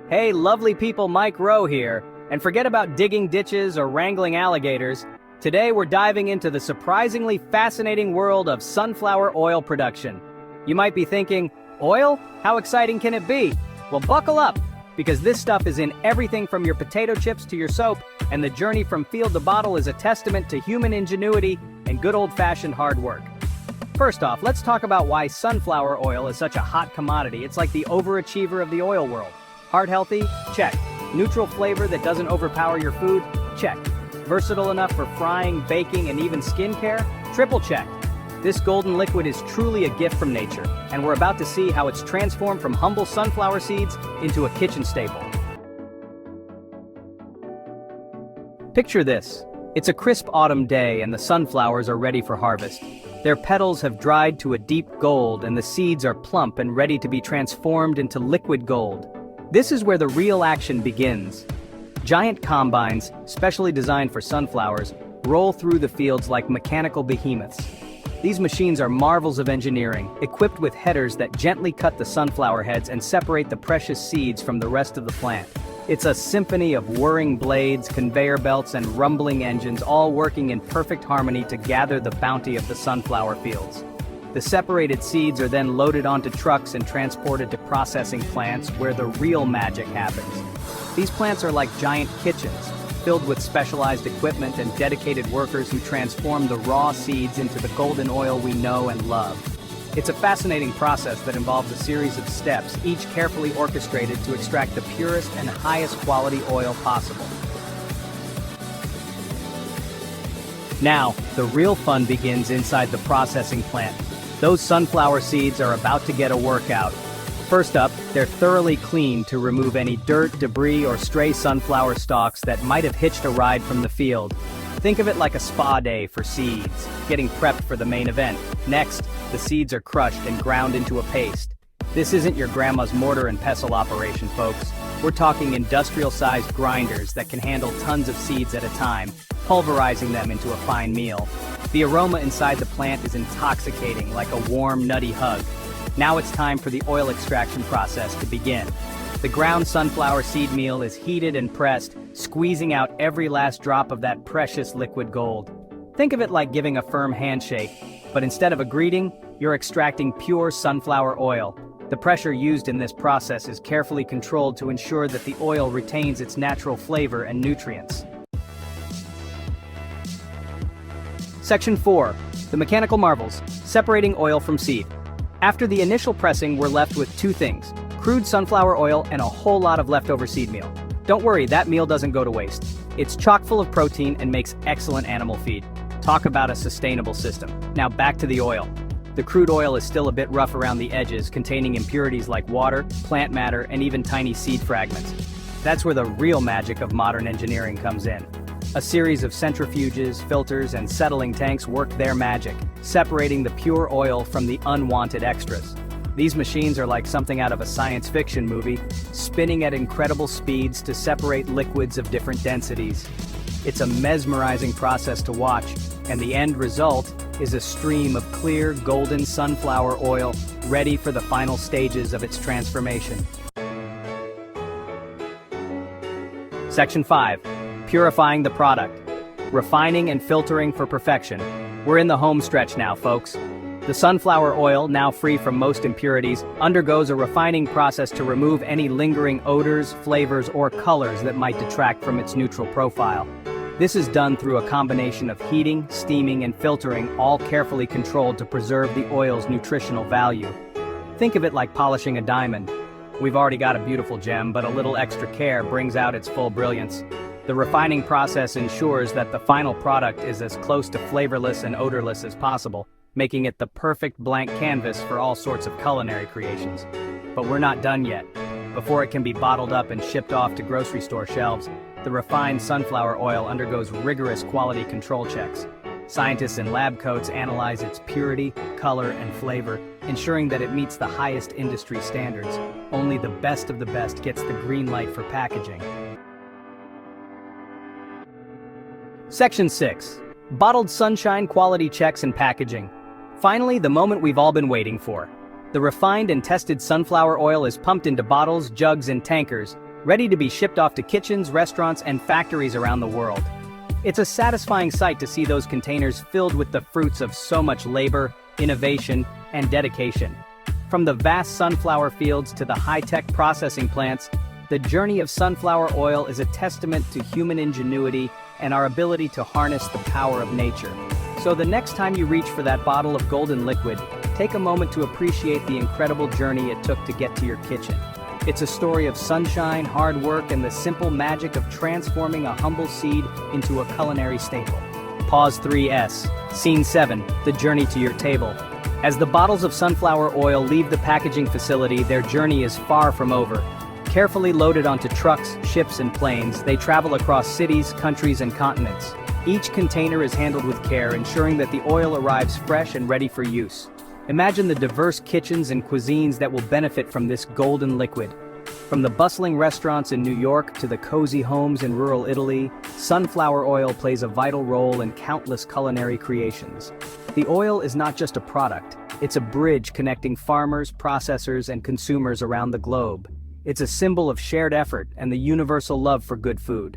Hey, lovely people, Mike Rowe here. And forget about digging ditches or wrangling alligators. Today we're diving into the surprisingly fascinating world of sunflower oil production. You might be thinking, oil? How exciting can it be? Well, buckle up, because this stuff is in everything from your potato chips to your soap, and the journey from field to bottle is a testament to human ingenuity and good old-fashioned hard work. First off, let's talk about why sunflower oil is such a hot commodity. It's like the overachiever of the oil world. Heart healthy? Check. Neutral flavor that doesn't overpower your food? Check. Versatile enough for frying, baking, and even skincare? Triple check. This golden liquid is truly a gift from nature, and we're about to see how it's transformed from humble sunflower seeds into a kitchen staple. Picture this. It's a crisp autumn day and the sunflowers are ready for harvest. Their petals have dried to a deep gold and the seeds are plump and ready to be transformed into liquid gold. This is where the real action begins. Giant combines, specially designed for sunflowers, roll through the fields like mechanical behemoths. These machines are marvels of engineering, equipped with headers that gently cut the sunflower heads and separate the precious seeds from the rest of the plant. It's a symphony of whirring blades, conveyor belts, and rumbling engines, all working in perfect harmony to gather the bounty of the sunflower fields. The separated seeds are then loaded onto trucks and transported to processing plants where the real magic happens. These plants are like giant kitchens, filled with specialized equipment and dedicated workers who transform the raw seeds into the golden oil we know and love. It's a fascinating process that involves a series of steps, each carefully orchestrated to extract the purest and highest quality oil possible. Now, the real fun begins inside the processing plant. Those sunflower seeds are about to get a workout. First up, they're thoroughly cleaned to remove any dirt, debris, or stray sunflower stalks that might have hitched a ride from the field. Think of it like a spa day for seeds, getting prepped for the main event. Next, the seeds are crushed and ground into a paste. This isn't your grandma's mortar and pestle operation, folks. We're talking industrial-sized grinders that can handle tons of seeds at a time, pulverizing them into a fine meal. The aroma inside the plant is intoxicating, like a warm, nutty hug. Now it's time for the oil extraction process to begin. The ground sunflower seed meal is heated and pressed, squeezing out every last drop of that precious liquid gold. Think of it like giving a firm handshake, but instead of a greeting, you're extracting pure sunflower oil. The pressure used in this process is carefully controlled to ensure that the oil retains its natural flavor and nutrients. Section 4. The mechanical marvels, separating oil from seed. After the initial pressing, we're left with two things: crude sunflower oil and a whole lot of leftover seed meal. Don't worry, that meal doesn't go to waste. It's chock full of protein and makes excellent animal feed. Talk about a sustainable system. Now back to the oil. The crude oil is still a bit rough around the edges, containing impurities like water, plant matter, and even tiny seed fragments. That's where the real magic of modern engineering comes in. A series of centrifuges, filters, and settling tanks work their magic, separating the pure oil from the unwanted extras. These machines are like something out of a science fiction movie, spinning at incredible speeds to separate liquids of different densities. It's a mesmerizing process to watch, and the end result is a stream of clear, golden sunflower oil ready for the final stages of its transformation. Section 5. Purifying the product. Refining and filtering for perfection. We're in the home stretch now, folks. The sunflower oil, now free from most impurities, undergoes a refining process to remove any lingering odors, flavors, or colors that might detract from its neutral profile. This is done through a combination of heating, steaming, and filtering, all carefully controlled to preserve the oil's nutritional value. Think of it like polishing a diamond. We've already got a beautiful gem, but a little extra care brings out its full brilliance. The refining process ensures that the final product is as close to flavorless and odorless as possible, making it the perfect blank canvas for all sorts of culinary creations. But we're not done yet. Before it can be bottled up and shipped off to grocery store shelves, the refined sunflower oil undergoes rigorous quality control checks. Scientists in lab coats analyze its purity, color, and flavor, ensuring that it meets the highest industry standards. Only the best of the best gets the green light for packaging. Section 6. Bottled sunshine quality checks and packaging. Finally, the moment we've all been waiting for. The refined and tested sunflower oil is pumped into bottles, jugs, and tankers, ready to be shipped off to kitchens, restaurants, and factories around the world. It's a satisfying sight to see those containers filled with the fruits of so much labor, innovation, and dedication. From the vast sunflower fields to the high-tech processing plants, the journey of sunflower oil is a testament to human ingenuity and our ability to harness the power of nature. So the next time you reach for that bottle of golden liquid, take a moment to appreciate the incredible journey it took to get to your kitchen. It's a story of sunshine, hard work, and the simple magic of transforming a humble seed into a culinary staple. Pause 3S. Scene 7. The journey to your table. As the bottles of sunflower oil leave the packaging facility, their journey is far from over. Carefully loaded onto trucks, ships, and planes, they travel across cities, countries, and continents. Each container is handled with care, ensuring that the oil arrives fresh and ready for use. Imagine the diverse kitchens and cuisines that will benefit from this golden liquid. From the bustling restaurants in New York to the cozy homes in rural Italy, sunflower oil plays a vital role in countless culinary creations. The oil is not just a product, it's a bridge connecting farmers, processors, and consumers around the globe. It's a symbol of shared effort and the universal love for good food.